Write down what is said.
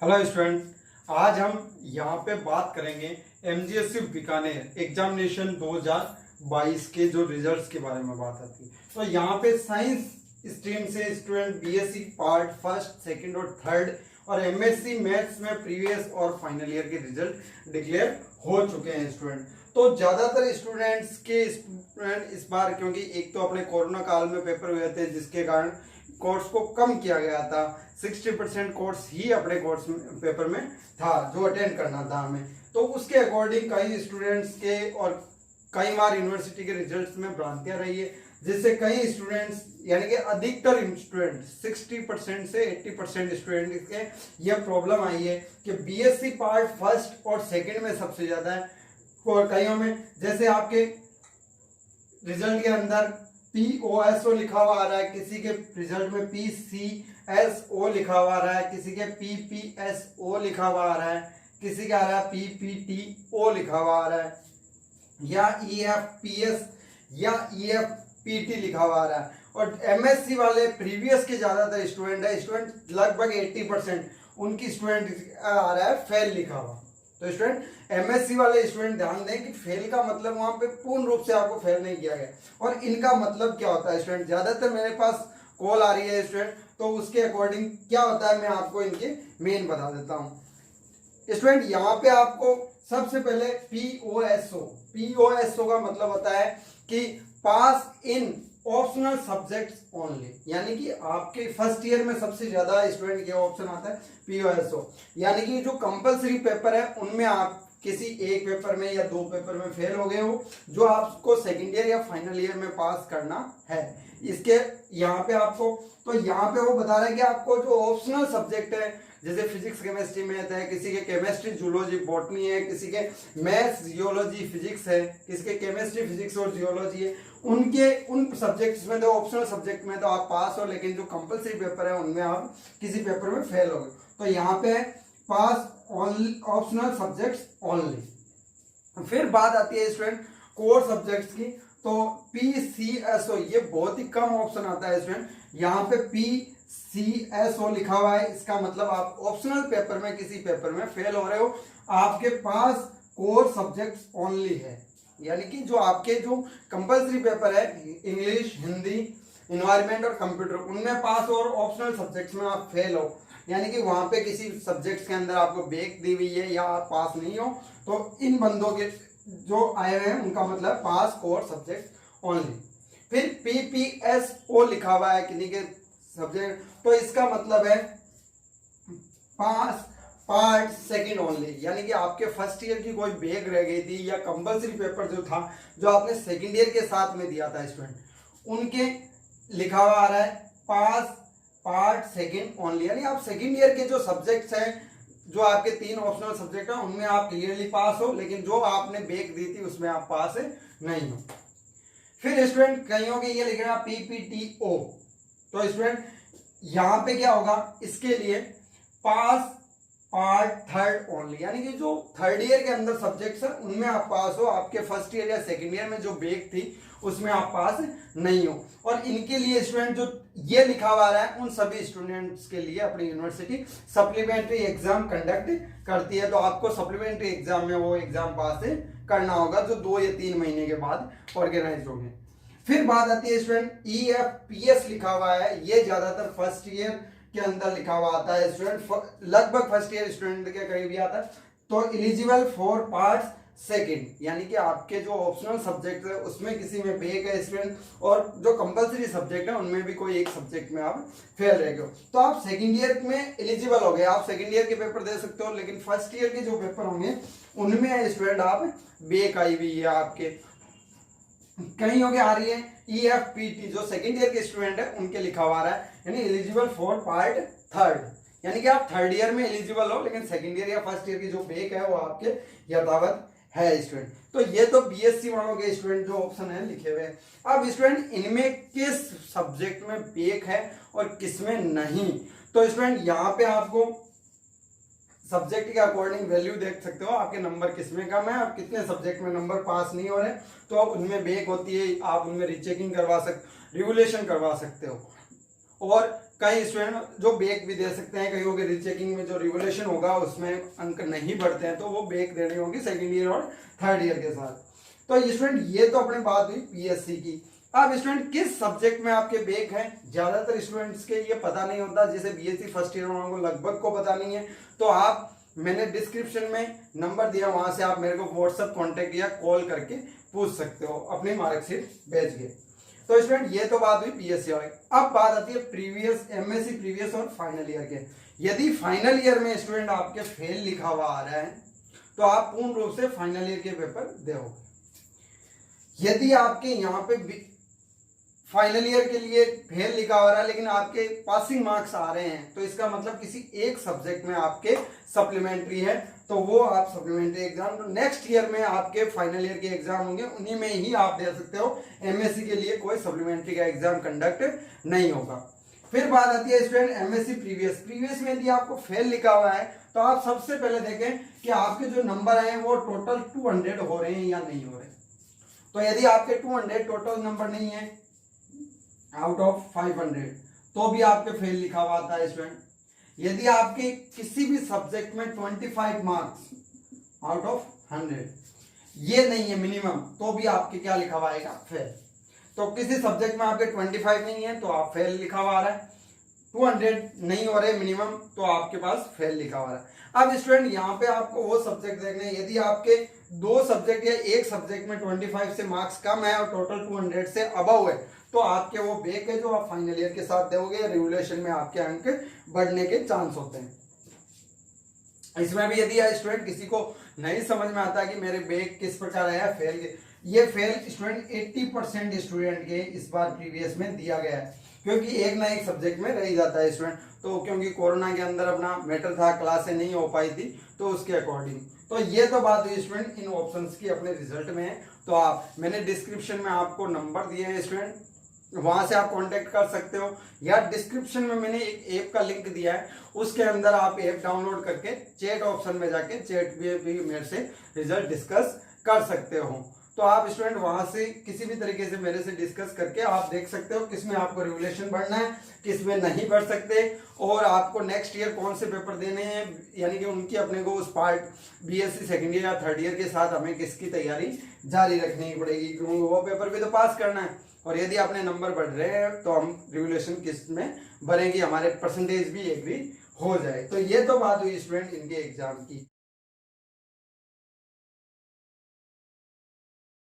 Hello student, आज हम यहाँ पे बात करेंगे एमजीएससी बीकानेर एग्जामिनेशन 2022 के जो रिजल्ट्स के बारे में बात आती है। तो यहाँ पे साइंस स्ट्रीम से student BSc part first, second और थर्ड और एमएससी मैथ्स में प्रीवियस और फाइनल ईयर के रिजल्ट डिक्लेयर हो चुके हैं स्टूडेंट। तो ज्यादातर स्टूडेंट्स इस बार, क्योंकि एक तो अपने कोरोना काल में पेपर हुए थे जिसके कारण कोर्स को कम किया गया था, 60% कोर्स ही अपने कोर्स पेपर में था जो अटेंड करना था हमें। तो उसके अकॉर्डिंग कई स्टूडेंट्स के और कई बार यूनिवर्सिटी के रिजल्ट्स में भ्रांतियां रही है, जिससे कई स्टूडेंट्स यानी कि अधिकतर स्टूडेंट 60% से 80% स्टूडेंट के यह प्रॉब्लम आई है कि बीएससी पार्ट फर्स्ट और सेकंड में सबसे ज्यादा है। और कईयों में जैसे आपके रिजल्ट के अंदर POSO लिखा हुआ आ रहा है, किसी के रिजल्ट में PCSO लिखा हुआ आ रहा है, किसी के PPSO लिखा हुआ आ रहा है, किसी का आ रहा है PPTO लिखा हुआ आ रहा है, या EFPS या EFPT लिखा हुआ आ रहा है। और MSc वाले प्रीवियस के ज्यादातर स्टूडेंट लगभग 80% उनकी स्टूडेंट आ रहा है फेल लिखा हुआ। तो स्टूडेंट एमएससी वाले स्टूडेंट ध्यान दें कि फेल का मतलब वहां पे पूर्ण रूप से आपको फेल नहीं किया गया। और इनका मतलब क्या होता है स्टूडेंट, ज्यादातर मेरे पास कॉल आ रही है स्टूडेंट, तो उसके अकॉर्डिंग क्या होता है मैं आपको इनके मेन बता देता हूं स्टूडेंट। यहाँ पे आपको सबसे पहले POSO का मतलब होता है कि पास इन ऑप्शनल सब्जेक्ट्स ओनली, यानी कि आपके फर्स्ट ईयर में सबसे ज्यादा स्टूडेंट के ऑप्शन आता है POSO, यानी कि जो कंपलसरी पेपर है उनमें आप किसी एक पेपर में या दो पेपर में फेल हो गए हो जो आपको सेकंड ईयर या फाइनल ईयर में पास करना है। इसके यहाँ पे आपको, तो यहाँ पे वो बता रहा है कि आपको जो ऑप्शनल सब्जेक्ट है जैसे फिजिक्स केमिस्ट्री मैथ है, किसी के केमिस्ट्री जूलॉजी बॉटनी है, किसी के मैथ्स जियोलॉजी फिजिक्स है, किसी के केमिस्ट्री फिजिक्स और जियोलॉजी है, उनके उन सब्जेक्ट्स में तो ऑप्शनल सब्जेक्ट में तो आप पास हो, लेकिन जो कंपलसरी पेपर है उनमें आप किसी पेपर में फेल हो गए। तो यहाँ पे पास ऑप्शनल सब्जेक्ट्स ओनली। फिर बात आती है स्टूडेंट कोर सब्जेक्ट्स की, तो PCSO ये बहुत ही कम ऑप्शन आता है स्टूडेंट। यहाँ पे PCSO लिखा हुआ है, इसका मतलब आप ऑप्शनल पेपर में किसी पेपर में फेल हो रहे हो, आपके पास कोर सब्जेक्ट्स ओनली है, यानी कि जो आपके जो कंपलसरी पेपर है इंग्लिश, हिंदी, इन्वायरमेंट और कंप्यूटर, उनमें पास और ऑप्शनल सब्जेक्ट्स में आप फेल हो, यानी कि वहां पे किसी सब्जेक्ट्स के अंदर आपको बैक दी हुई है या आप पास नहीं हो, तो इन बंदों के जो आए हुए हैं उनका मतलब पास कोर सब्जेक्ट ओनली। फिर PPSO लिखा हुआ है किन्हीं के सब्जेक्ट, तो इसका मतलब है पास पार्ट सेकंड ओनली, यानी कि आपके फर्स्ट ईयर की कोई बैक रह गई थी या कंपलसरी पेपर जो था जो आपने सेकंड ईयर के साथ में दिया था स्टूडेंट, उनके लिखा हुआ आ रहा है पास पार्ट सेकंड ओनली, यानी आप सेकंड ईयर के जो सब्जेक्ट्स हैं जो आपके 3 ऑप्शनल सब्जेक्ट हैं उनमें आप क्लियरली पास हो, लेकिन जो आपने बैक दी थी उसमें आप पास नहीं हो। फिर स्टूडेंट कईयों के ये लिख रहा है PPTO, तो स्टूडेंट यहां पे क्या होगा, इसके लिए पास पार्ट थर्ड ओनली, यानी कि जो थर्ड ईयर के अंदर सब्जेक्ट्स है उनमें आप पास हो, आपके फर्स्ट ईयर या सेकंड ईयर में जो बैक थी उसमें आप पास नहीं हो। और इनके लिए स्टूडेंट जो ये लिखा हुआ है उन सभी स्टूडेंट्स के लिए अपनी यूनिवर्सिटी सप्लीमेंट्री एग्जाम कंडक्ट करती है, तो आपको सप्लीमेंट्री एग्जाम में वो एग्जाम पास करना होगा जो 2 या 3 महीने के बाद ऑर्गेनाइज होंगे। फिर बात आती है स्टूडेंट EFPS लिखा हुआ है, ये ज्यादातर फर्स्ट ईयर के अंदर लिखा हुआ आता है स्टूडेंट, लगभग फर्स्ट ईयर स्टूडेंट के करीब ही आता है। तो एलिजिबल फॉर पार्ट सेकंड, यानी कि आपके जो ऑप्शनल सब्जेक्ट है उसमें किसी में बैक है स्टूडेंट, और जो कंपलसरी सब्जेक्ट है उनमें भी कोई एक सब्जेक्ट में आप फेल रह गए हो, तो आप सेकंड ईयर में एलिजिबल हो गए, आप सेकंड ईयर के पेपर दे सकते हो, लेकिन फर्स्ट ईयर के जो पेपर होंगे उनमें स्टूडेंट आप बैक आई हुई है आपके कहीं हो गया आ रही है EFPT, जो सेकंड ईयर के स्टूडेंट है उनके लिखा हुआ रहा है, यानी एलिजिबल फॉर पार्ट थर्ड, यानी कि आप थर्ड ईयर में एलिजिबल हो, लेकिन सेकंड ईयर या फर्स्ट ईयर की जो बैक है वो आपके यथावत है स्टूडेंट। तो ये तो BSc वालों के स्टूडेंट जो ऑप्शन है लिखे हुए हैं। अब स्टूडेंट इनमें किस सब्जेक्ट में बैक है और किसमें नहीं, तो स्टूडेंट यहाँ पे आपको सब्जेक्ट के अकॉर्डिंग वैल्यू देख सकते हो, आपके नंबर किसमें कम है और कितने सब्जेक्ट में नंबर पास नहीं हो रहे, तो आप उनमें बैक होती है, आप उनमें रीचेकिंग करवा सकते, रिवोल्यूशन करवा सकते हो। और कई स्टूडेंट जो बैक भी दे सकते हैं, कईयों के रीचेकिंग में जो रिवोल्यूशन होगा उसमें अंक नहीं बढ़ते हैं तो वो बैक देनी होगी सेकेंड ईयर और थर्ड ईयर के साथ। तो स्टूडेंट ये तो अपने बात हुई पीएससी की। अब स्टूडेंट किस सब्जेक्ट में आपके बैक हैं, ज्यादातर स्टूडेंट्स के ये पता नहीं होता, जैसे बीएससी फर्स्ट ईयर वालों को लगभग को पता नहीं है। तो आप, मैंने डिस्क्रिप्शन में नंबर दिया, वहां से आप मेरे को व्हाट्सएप कांटेक्ट या कॉल करके पूछ सकते हो, अपनी मार्कशीट भेज के। तो स्टूडेंट ये तो बात हुई पीएससी वाले। अब बात आती है प्रीवियस एमएससी प्रीवियस और फाइनल ईयर के। यदि फाइनल ईयर में स्टूडेंट आपके फेल लिखा हुआ आ रहा है तो आप पूर्ण रूप से फाइनल ईयर के पेपर दोगे। यदि आपके यहाँ पे फाइनल ईयर के लिए फेल लिखा हो रहा है लेकिन आपके पासिंग मार्क्स आ रहे हैं तो इसका मतलब किसी एक सब्जेक्ट में आपके सप्लीमेंट्री है, तो वो आप सप्लीमेंट्री एग्जाम तो नेक्स्ट ईयर में आपके फाइनल ईयर के एग्जाम होंगे, उन्हीं में ही आप दे सकते हो। एमएससी के लिए कोई सप्लीमेंट्री का एग्जाम कंडक्ट नहीं होगा। फिर बात आती है स्टूडेंट एमएससी प्रीवियस। प्रीवियस में यदि आपको फेल लिखा हुआ है तो आप सबसे पहले देखें कि आपके जो नंबर आए वो टोटल 200 हो रहे हैं या नहीं हो रहे। तो यदि आपके 200 टोटल नंबर नहीं है आउट ऑफ 500 तो भी आपके फेल लिखा हुआ आता है स्टूडेंट। यदि आपके किसी भी सब्जेक्ट में 25 मार्क्स आउट ऑफ 100 ये नहीं है मिनिमम तो भी आपके क्या लिखा हुआ आएगा, फेल। तो किसी सब्जेक्ट में आपके 25 नहीं है तो आप फेल लिखा हुआ आ रहा है, 200 नहीं हो रहे मिनिमम तो आपके पास फेल लिखा हुआ है। अब स्टूडेंट यहाँ पे आपको वो सब्जेक्ट देखने हैं, यदि आपके दो सब्जेक्ट या एक सब्जेक्ट में 25 से मार्क्स कम है और टोटल 200 से अबव है तो आपके वो बैक है जो आप फाइनल ईयर के साथ दोगे, रिवोल्यूशन में आपके अंक बढ़ने के चांस होते हैं। इसमें भी यदि स्टूडेंट किसी को नहीं समझ में आता कि मेरे बैक किस प्रकार आया फेल के, ये फेल स्टूडेंट 80% स्टूडेंट के इस बार प्रीवियस में दिया गया है, क्योंकि एक ना एक सब्जेक्ट में रह जाता है स्टूडेंट। तो क्योंकि कोरोना के अंदर अपना मैटर था, क्लासें नहीं हो पाई थी तो उसके अकॉर्डिंग। तो ये तो बात हुई स्टूडेंट इन ऑप्शंस की अपने रिजल्ट में है। तो आप, मैंने डिस्क्रिप्शन में आपको नंबर दिए हैं स्टूडेंट, वहां से आप कांटेक्ट कर सकते हो, या डिस्क्रिप्शन में मैंने एक ऐप का लिंक दिया है उसके अंदर आप ऐप डाउनलोड करके चैट ऑप्शन में जाके चैट भी मेरे से रिजल्ट डिस्कस कर सकते हो। तो आप स्टूडेंट वहां से किसी भी तरीके से मेरे से डिस्कस करके आप देख सकते हो किसमें आपको रिवोल्यूशन बढ़ना है, किसमें नहीं बढ़ सकते, और आपको नेक्स्ट ईयर कौन से पेपर देने हैं, यानी कि उनकी अपने को उस पार्ट बीएससी सेकेंड ईयर या थर्ड ईयर के साथ हमें किसकी तैयारी जारी रखनी पड़ेगी, क्योंकि वो पेपर भी तो पास करना है। और यदि अपने नंबर बढ़ रहे हैं तो हम रिवोल्यूशन किस में भरेंगे, हमारे परसेंटेज भी एग्री हो जाए। तो ये तो बात हुई स्टूडेंट इनके एग्जाम की।